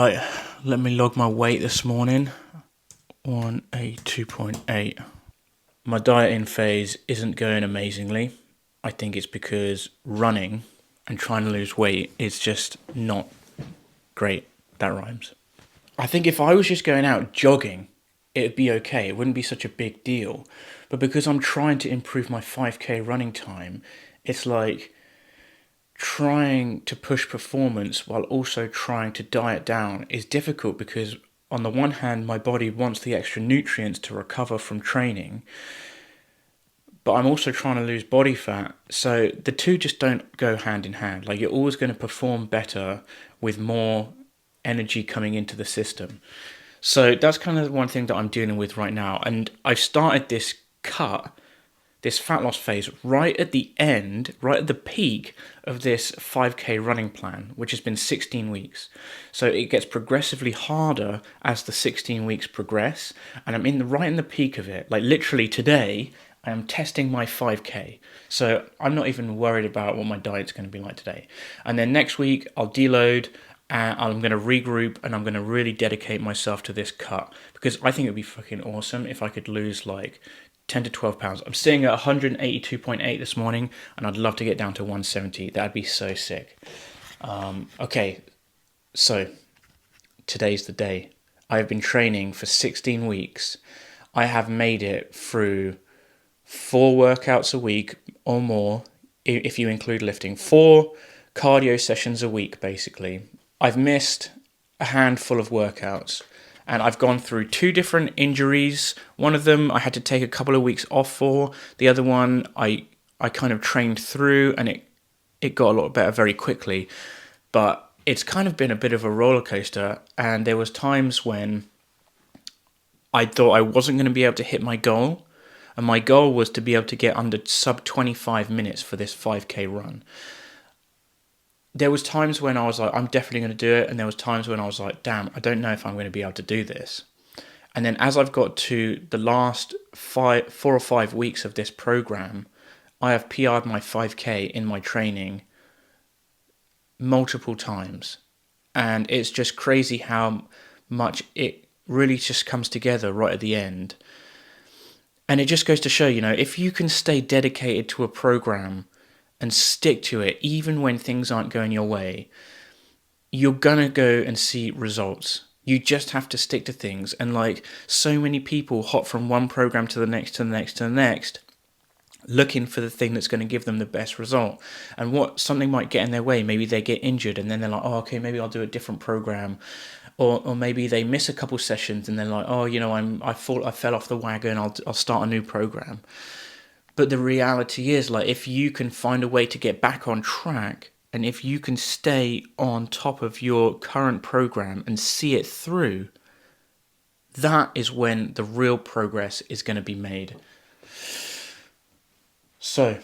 Right, let me log my weight this morning. 182.8. My dieting phase isn't going amazingly. I think it's because running and trying to lose weight is just not great. That rhymes. I think if I was just going out jogging, it'd be okay. It wouldn't be such a big deal. But because I'm trying to improve my 5k running time, it's like trying to push performance while also trying to diet down is difficult because on the one hand my body wants the extra nutrients to recover from training, but I'm also trying to lose body fat, so the two just don't go hand in hand. Like, you're always going to perform better with more energy coming into the system. So that's kind of one thing that I'm dealing with right now, and I've started this fat loss phase right at the end, right at the peak of this 5k running plan, which has been 16 weeks. So it gets progressively harder as the 16 weeks progress, and I'm right in the peak of it. Like, literally today, I am testing my 5k. So I'm not even worried about what my diet's going to be like today. And then next week, I'll deload, and I'm going to regroup, and I'm going to really dedicate myself to this cut, because I think it would be fucking awesome if I could lose like 10 to 12 pounds. I'm sitting at 182.8 this morning, and I'd love to get down to 170. That'd be so sick. Okay, so today's the day. I have been training for 16 weeks. I have made it through 4 workouts a week or more, if you include lifting. 4 cardio sessions a week, basically. I've missed a handful of workouts, and I've gone through 2 different injuries. One of them I had to take a couple of weeks off for. The other one I kind of trained through, and it got a lot better very quickly. But it's kind of been a bit of a roller coaster, and there was times when I thought I wasn't going to be able to hit my goal, and my goal was to be able to get under sub 25 minutes for this 5k run. There was times when I was like, I'm definitely going to do it, and there was times when I was like, damn, I don't know if I'm going to be able to do this. And then as I've got to the last 4 or 5 weeks of this program, I have PR'd my 5k in my training multiple times, and it's just crazy how much it really just comes together right at the end. And it just goes to show, if you can stay dedicated to a program and stick to it, even when things aren't going your way, you're gonna go and see results. You just have to stick to things. And like so many people hop from one program to the next, to the next, to the next, looking for the thing that's going to give them the best result. And something might get in their way. Maybe they get injured, and then they're like, oh, okay, maybe I'll do a different program. Or maybe they miss a couple sessions, and they're like, oh, I fell off the wagon, I'll start a new program. But the reality is, like, if you can find a way to get back on track, and if you can stay on top of your current program and see it through, that is when the real progress is going to be made. So,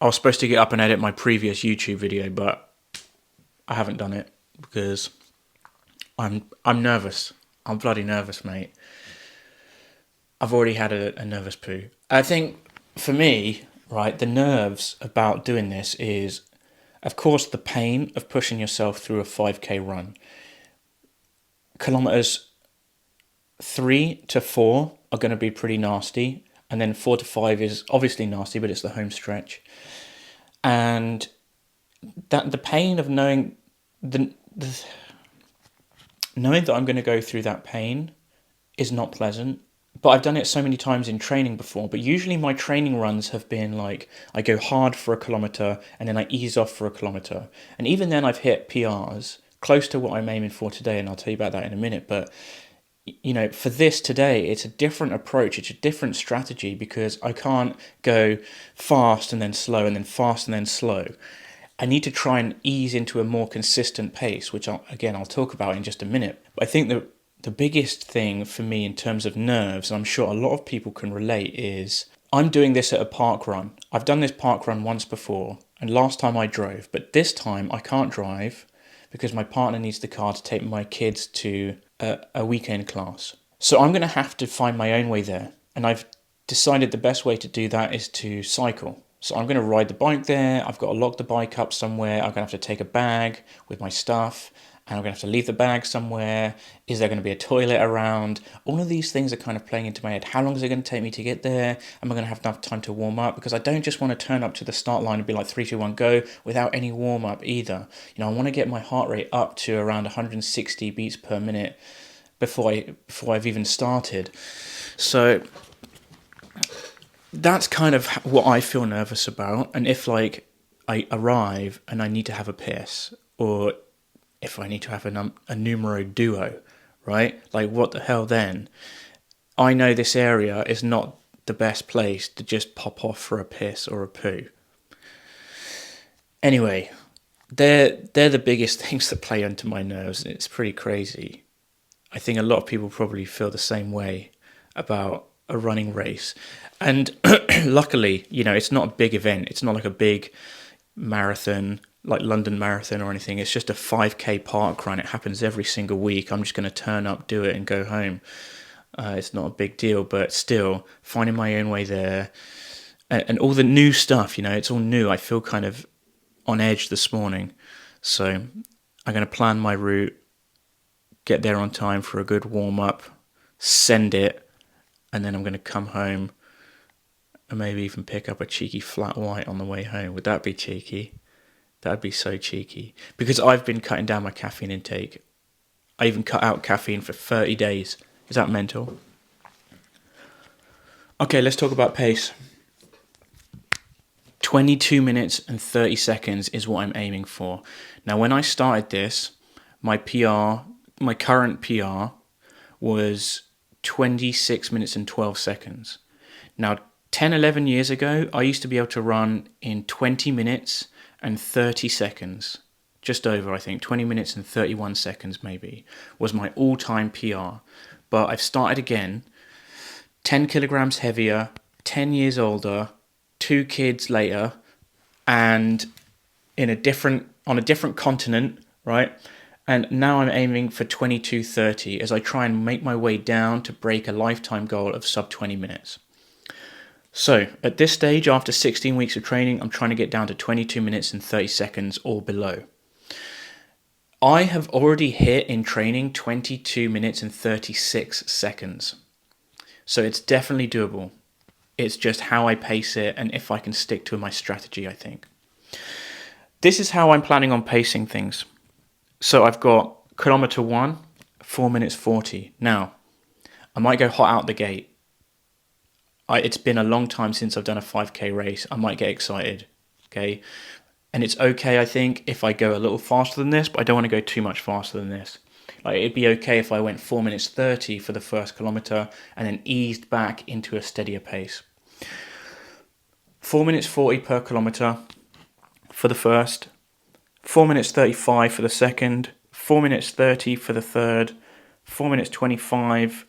I was supposed to get up and edit my previous YouTube video, but I haven't done it because I'm nervous. I'm bloody nervous, mate. I've already had a nervous poo. I think for me, right, the nerves about doing this is, of course, the pain of pushing yourself through a 5k run. Kilometers 3 to 4 are going to be pretty nasty, and then 4 to 5 is obviously nasty, but it's the home stretch. And that the pain of knowing knowing that I'm going to go through that pain is not pleasant. But I've done it so many times in training before. But usually my training runs have been like, I go hard for a kilometre and then I ease off for a kilometre. And even then I've hit PRs close to what I'm aiming for today, and I'll tell you about that in a minute. But, for this today, it's a different approach. It's a different strategy, because I can't go fast and then slow and then fast and then slow. I need to try and ease into a more consistent pace, which I'll talk about in just a minute. But I think that the biggest thing for me in terms of nerves, and I'm sure a lot of people can relate, is I'm doing this at a park run. I've done this park run once before, and last time I drove, but this time I can't drive because my partner needs the car to take my kids to a weekend class. So I'm going to have to find my own way there, and I've decided the best way to do that is to cycle. So I'm going to ride the bike there. I've got to lock the bike up somewhere. I'm going to have to take a bag with my stuff, and I'm going to have to leave the bag somewhere. Is there going to be a toilet around? All of these things are kind of playing into my head. How long is it going to take me to get there? Am I going to have enough time to warm up? Because I don't just want to turn up to the start line and be like 3, 2, 1, go without any warm up either. I want to get my heart rate up to around 160 beats per minute before I've even started. So that's kind of what I feel nervous about. And if like I arrive and I need to have a piss, or if I need to have a numero duo, right? Like what the hell then? I know this area is not the best place to just pop off for a piss or a poo. Anyway, they're the biggest things that play onto my nerves. It's pretty crazy. I think a lot of people probably feel the same way about a running race. And luckily, it's not a big event. It's not like a big marathon, like London Marathon or anything. It's just a 5K park run. It happens every single week. I'm just going to turn up, do it, and go home. It's not a big deal, but still, finding my own way there. And all the new stuff, it's all new. I feel kind of on edge this morning. So I'm going to plan my route, get there on time for a good warm-up, send it, and then I'm going to come home and maybe even pick up a cheeky flat white on the way home. Would that be cheeky? That'd be so cheeky. Because I've been cutting down my caffeine intake. I even cut out caffeine for 30 days. Is that mental? Okay, let's talk about pace. 22 minutes and 30 seconds is what I'm aiming for. Now, when I started this, my current PR was 26 minutes and 12 seconds. Now, 10, 11 years ago, I used to be able to run in 20 minutes and 30 seconds. Just over, I think, 20 minutes and 31 seconds maybe, was my all-time PR. But I've started again, 10 kilograms heavier, 10 years older, 2 kids later, and on a different continent, right? And now I'm aiming for 22:30 as I try and make my way down to break a lifetime goal of sub 20 minutes. So at this stage, after 16 weeks of training, I'm trying to get down to 22 minutes and 30 seconds or below. I have already hit in training 22 minutes and 36 seconds. So it's definitely doable. It's just how I pace it and if I can stick to my strategy, I think. This is how I'm planning on pacing things. So I've got kilometer 1, 4 minutes 40. Now, I might go hot out the gate. It's been a long time since I've done a 5K race. I might get excited, okay? And it's okay, I think, if I go a little faster than this, but I don't want to go too much faster than this. Like, it'd be okay if I went 4 minutes 30 for the first kilometer and then eased back into a steadier pace. 4 minutes 40 per kilometer for the first, 4 minutes 35 for the second, 4 minutes 30 for the third, 4 minutes 25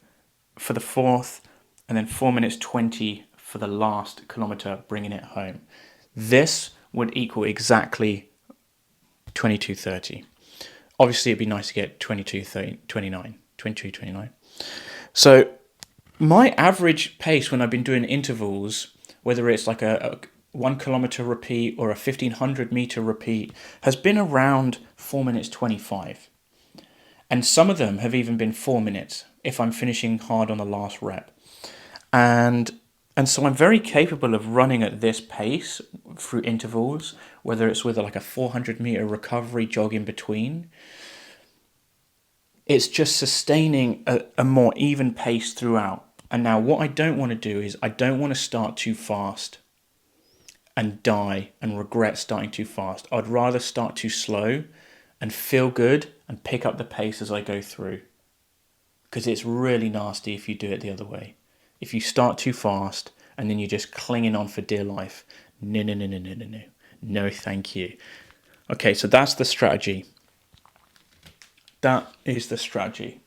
for the fourth, and then 4 minutes 20 for the last kilometer, bringing it home. This would equal exactly 22:30. Obviously, it'd be nice to get 22:29. So my average pace when I've been doing intervals, whether it's like a 1 kilometer repeat or a 1500 meter repeat, has been around 4 minutes 25. And some of them have even been 4 minutes if I'm finishing hard on the last rep. And so I'm very capable of running at this pace through intervals, whether it's with like a 400 meter recovery jog in between. It's just sustaining a more even pace throughout. And now what I don't want to do is I don't want to start too fast and die and regret starting too fast. I'd rather start too slow and feel good and pick up the pace as I go through. Because it's really nasty if you do it the other way. If you start too fast and then you're just clinging on for dear life. No. No, thank you. Okay, so that's the strategy. That is the strategy.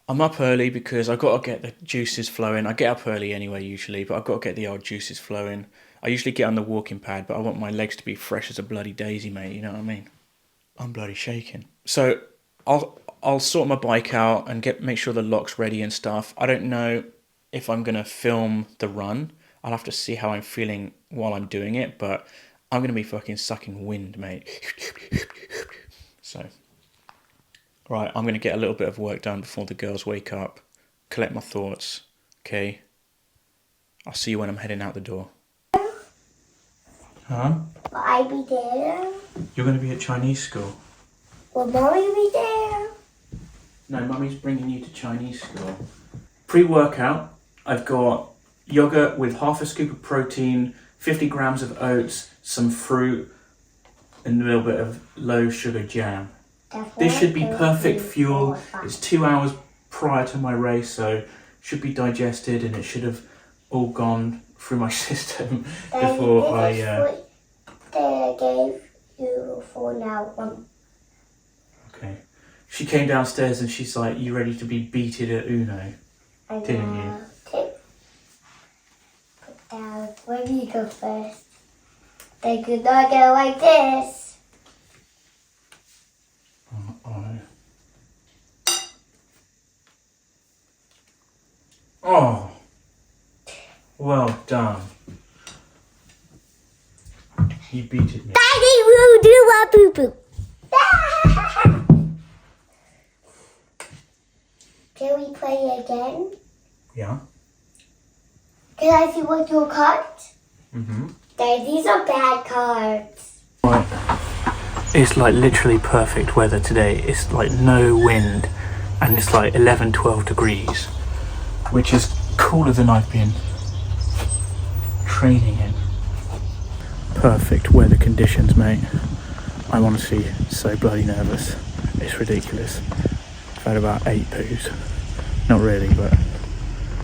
I'm up early because I've got to get the juices flowing. I get up early anyway usually, but I've got to get the old juices flowing. I usually get on the walking pad, but I want my legs to be fresh as a bloody daisy, mate. You know what I mean? I'm bloody shaking. So I'll sort my bike out and make sure the lock's ready and stuff. I don't know if I'm going to film the run. I'll have to see how I'm feeling while I'm doing it, but I'm going to be fucking sucking wind, mate. So, right, I'm going to get a little bit of work done before the girls wake up, collect my thoughts, okay? I'll see you when I'm heading out the door. Huh? Will I be there? You're going to be at Chinese school? Will Mommy be there? No, Mummy's bringing you to Chinese school. Pre-workout, I've got yogurt with half a scoop of protein, 50 grams of oats, some fruit, and a little bit of low sugar jam. This should be perfect fuel. It's 2 hours prior to my race, so should be digested and it should have all gone through my system before I... They gave you for now. Okay. She came downstairs and she's like, "You ready to be beaten at Uno?" Didn't you? Put down. Where do you go first? They could not go like this. Oh, well done. You beated me. Daddy will do a boo boo. Can we play again? Yeah. Can I see what your cards? Mm-hmm. Daddy, these are bad cards. Right. It's like literally perfect weather today. It's like no wind and it's like 11, 12 degrees, which is cooler than I've been training in. Perfect weather conditions, mate. I'm honestly so bloody nervous. It's ridiculous. I've had about 8 poos. Not really, but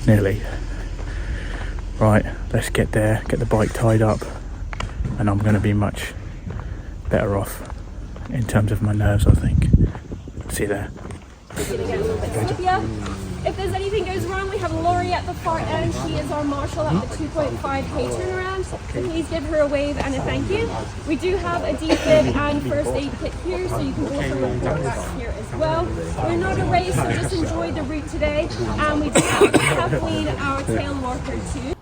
nearly. Right, let's get there, get the bike tied up, and I'm going to be much better off in terms of my nerves, I think. See you there. If there's anything goes wrong, we have Laurie at the far end. She is our marshal at the 2.5k turnaround. So please give her a wave and a thank you. We do have a defib and first aid kit here, so you can also report that here as well. We're not a race, so just enjoy the route today. And we do have Kathleen, our tail marker too.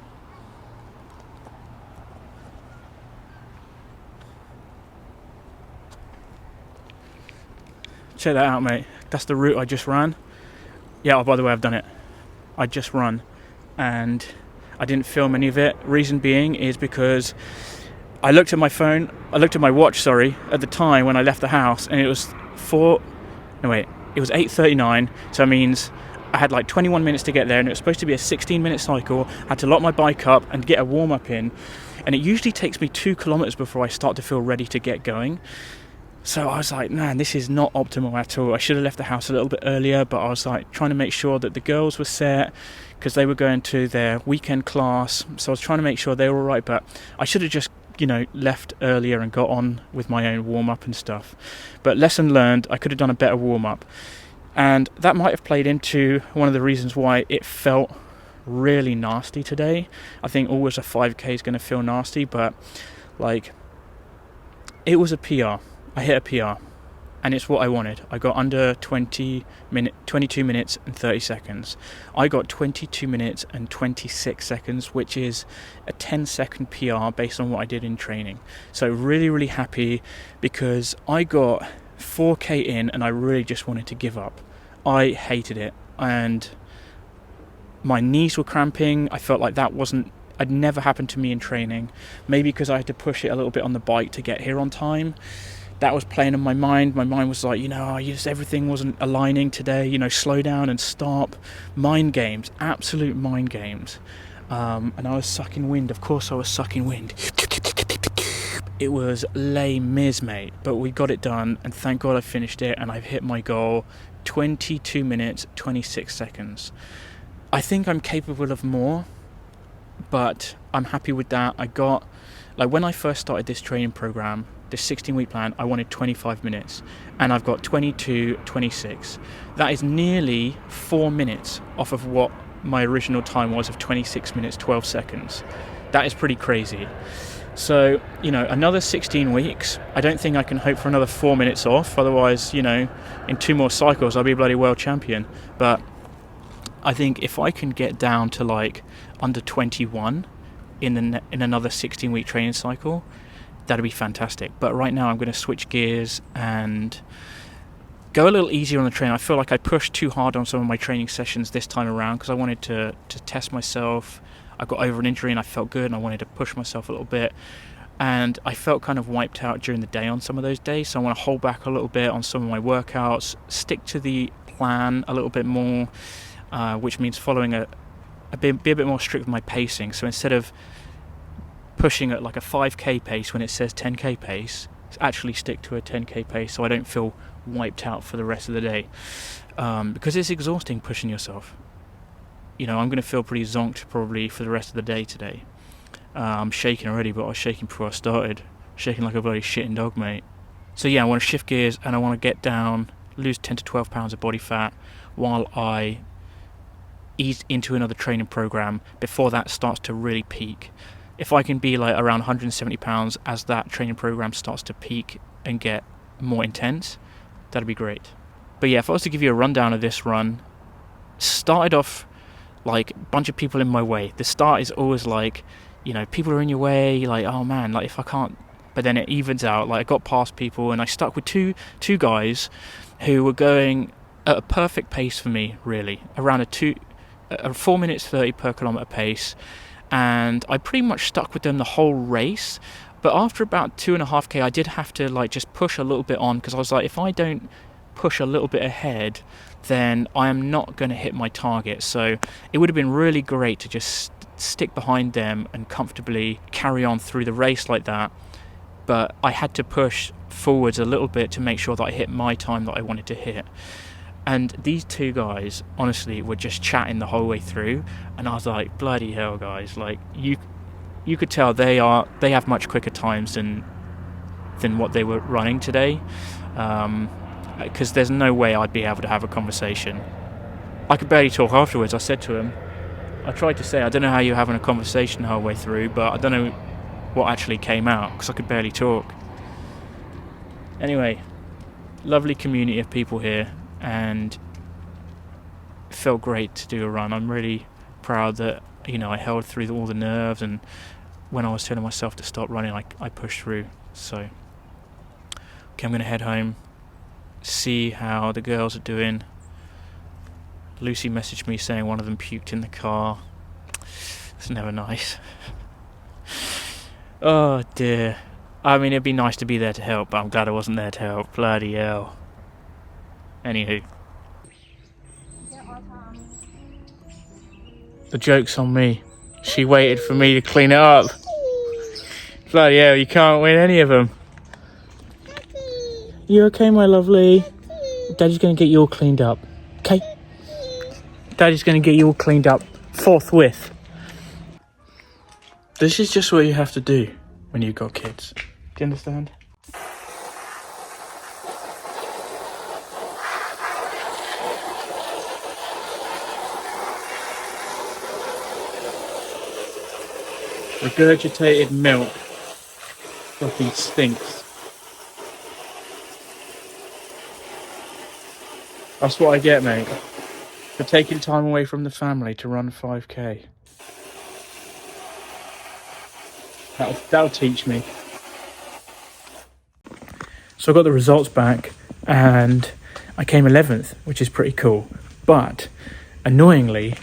Check that out, mate. That's the route I just ran. Yeah, oh, by the way, I've done it. I just run and I didn't film any of it. Reason being is because I looked at my phone, I looked at my watch, sorry, at the time when I left the house, and it was 8:39, so that means I had like 21 minutes to get there, and it was supposed to be a 16-minute cycle. I had to lock my bike up and get a warm-up in, and it usually takes me 2 kilometers before I start to feel ready to get going. So I was like, man, this is not optimal at all. I should have left the house a little bit earlier, but I was like trying to make sure that the girls were set because they were going to their weekend class. So I was trying to make sure they were all right, but I should have just, left earlier and got on with my own warm-up and stuff. But lesson learned, I could have done a better warm-up. And that might have played into one of the reasons why it felt really nasty today. I think always a 5K is going to feel nasty, but it was a PR. I hit a PR, and it's what I wanted. I got under 22 minutes and 30 seconds. I got 22 minutes and 26 seconds, which is a 10-second PR based on what I did in training. So really, really happy because I got 4K in and I really just wanted to give up. I hated it, and my knees were cramping. I felt like I'd never happened to me in training. Maybe because I had to push it a little bit on the bike to get here on time. That was playing in my mind. My mind was like, everything wasn't aligning today. Slow down and stop. Mind games, absolute mind games. And I was sucking wind. Of course I was sucking wind. It was Les Mis, mate. But we got it done, and thank God I finished it, and I've hit my goal. 22 minutes, 26 seconds. I think I'm capable of more, but I'm happy with that. I got, when I first started this training program, this 16-week plan, I wanted 25 minutes, and I've got 22:26. That is nearly 4 minutes off of what my original time was of 26 minutes 12 seconds. That is pretty crazy. So another 16 weeks, I don't think I can hope for another 4 minutes off. Otherwise, in 2 more cycles I'll be a bloody world champion. But I think if I can get down to under 21 in another 16-week training cycle, that'd be fantastic. But right now I'm going to switch gears and go a little easier on the train. I feel like I pushed too hard on some of my training sessions this time around because I wanted to test myself. I got over an injury and I felt good and I wanted to push myself a little bit. And I felt kind of wiped out during the day on some of those days, so I want to hold back a little bit on some of my workouts, stick to the plan a little bit more, which means following be a bit more strict with my pacing. So instead of pushing at like a 5k pace when it says 10k pace, actually stick to a 10k pace so I don't feel wiped out for the rest of the day, because it's exhausting pushing yourself. You know, I'm going to feel pretty zonked probably for the rest of the day today. I'm shaking already, but I was shaking before I started. Shaking like a bloody shitting dog, mate. So yeah, I want to shift gears and I want to get down, lose 10 to 12 pounds of body fat while I ease into another training program before that starts to really peak. If I can be like around 170 pounds as that training program starts to peak and get more intense, that'd be great. But yeah, if I was to give you a rundown of this run, started off like a bunch of people in my way. The start is always like, you know, people are in your way, like, oh man, like if I can't, but then it evens out. Like I got past people and I stuck with two guys who were going at a perfect pace for me, really, around a 4 minutes 30 per kilometer pace, and I pretty much stuck with them the whole race. But after about 2.5k, I did have to like just push a little bit on, because I was like, if I don't push a little bit ahead, then I am not going to hit my target. So it would have been really great to just stick behind them and comfortably carry on through the race like that, but I had to push forwards a little bit to make sure that I hit my time that I wanted to hit. And these two guys honestly were just chatting the whole way through, and I was like, bloody hell guys, like you could tell they have much quicker times than what they were running today, because there's no way I'd be able to have a conversation. I could barely talk afterwards. I said to him, I tried to say, I don't know how you're having a conversation the whole way through, but I don't know what actually came out because I could barely talk. Anyway, lovely community of people here, and it felt great to do a run. I'm really proud that, you know, I held through all the nerves, and when I was telling myself to stop running, I pushed through. So, okay, I'm going to head home, see how the girls are doing. Lucy messaged me saying one of them puked in the car. It's never nice. Oh dear. I mean, it'd be nice to be there to help, but I'm glad I wasn't there to help. Bloody hell. Anywho. The joke's on me. She waited for me to clean it up. Bloody hell, you can't win any of them. You okay, my lovely? Daddy's going to get you all cleaned up. Okay? Daddy's going to get you all cleaned up forthwith. This is just what you have to do when you've got kids. Do you understand? Regurgitated milk fucking stinks. That's what I get, mate, for taking time away from the family to run 5k. That'll teach me. So I got the results back and I came 11th, which is pretty cool. But annoyingly,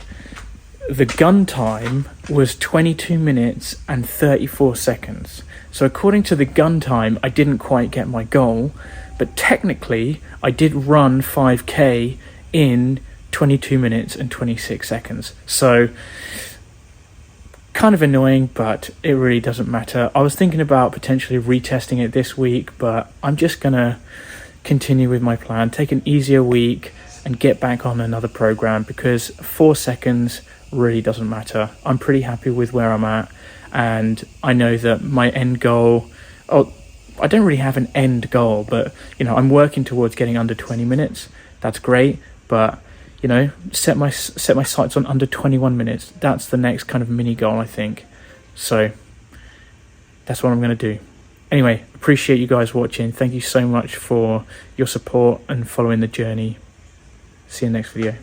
the gun time was 22 minutes and 34 seconds. So according to the gun time, I didn't quite get my goal, but technically I did run 5k in 22 minutes and 26 seconds. So kind of annoying, but it really doesn't matter. I was thinking about potentially retesting it this week, but I'm just gonna continue with my plan, take an easier week and get back on another program, because 4 seconds really doesn't matter. I'm pretty happy with where I'm at, and I know that my end goal, I don't really have an end goal, but you know, I'm working towards getting under 20 minutes. That's great, but you know, set my sights on under 21 minutes. That's the next kind of mini goal, I think. So that's what I'm going to do. Anyway, appreciate you guys watching. Thank you so much for your support and following the journey. See you next video.